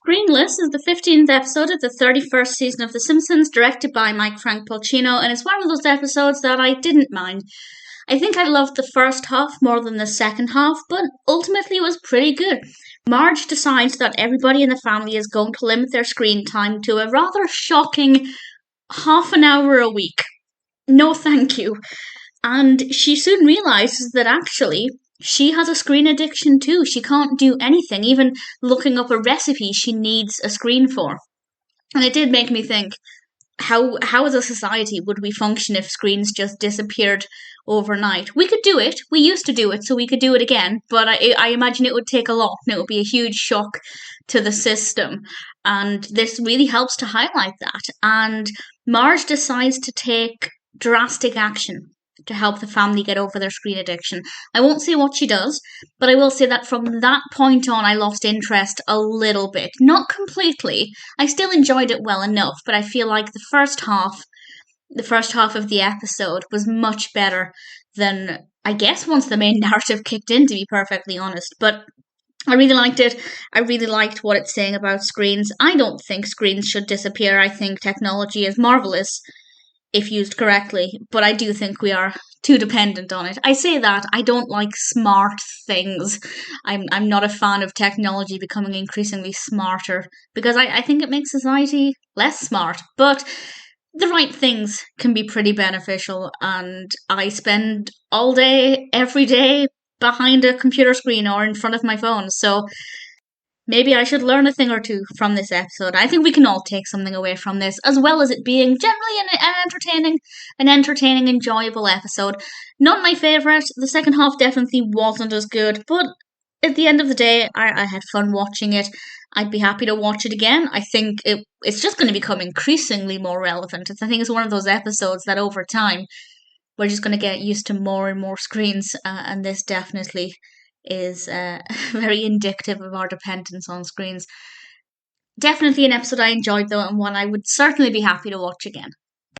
Screenless is the 15th episode of the 31st season of The Simpsons, directed by Frank Polcino, and it's one of those episodes that I didn't mind. I think I loved the first half more than the second half, but ultimately it was pretty good. Marge decides that everybody in the family is going to limit their screen time to a rather shocking half an hour a week. No thank you. And she soon realizes that actually she has a screen addiction too. She can't do anything, even looking up a recipe she needs a screen for. And it did make me think, how as a society would we function if screens just disappeared overnight? We could do it. We used to do it, so we could do it again. But I imagine it would take a lot, and it would be a huge shock to the system. And this really helps to highlight that. And Marge decides to take drastic action to help the family get over their screen addiction. I won't say what she does, but I will say that from that point on, I lost interest a little bit. Not completely. I still enjoyed it well enough, but I feel like the first half of the episode was much better than, I guess, once the main narrative kicked in, to be perfectly honest. But I really liked it. I really liked what it's saying about screens. I don't think screens should disappear. I think technology is marvelous if used correctly, but I do think we are too dependent on it. I say that, I don't like smart things. I'm not a fan of technology becoming increasingly smarter, because I think it makes society less smart, but the right things can be pretty beneficial, and I spend all day, every day, behind a computer screen or in front of my phone, so maybe I should learn a thing or two from this episode. I think we can all take something away from this, as well as it being generally an entertaining, enjoyable episode. Not my favourite. The second half definitely wasn't as good, but at the end of the day, I had fun watching it. I'd be happy to watch it again. I think it's just going to become increasingly more relevant. I think it's one of those episodes that over time, we're just going to get used to more and more screens, and this definitely is very indicative of our dependence on screens. Definitely an episode I enjoyed though, and one I would certainly be happy to watch again.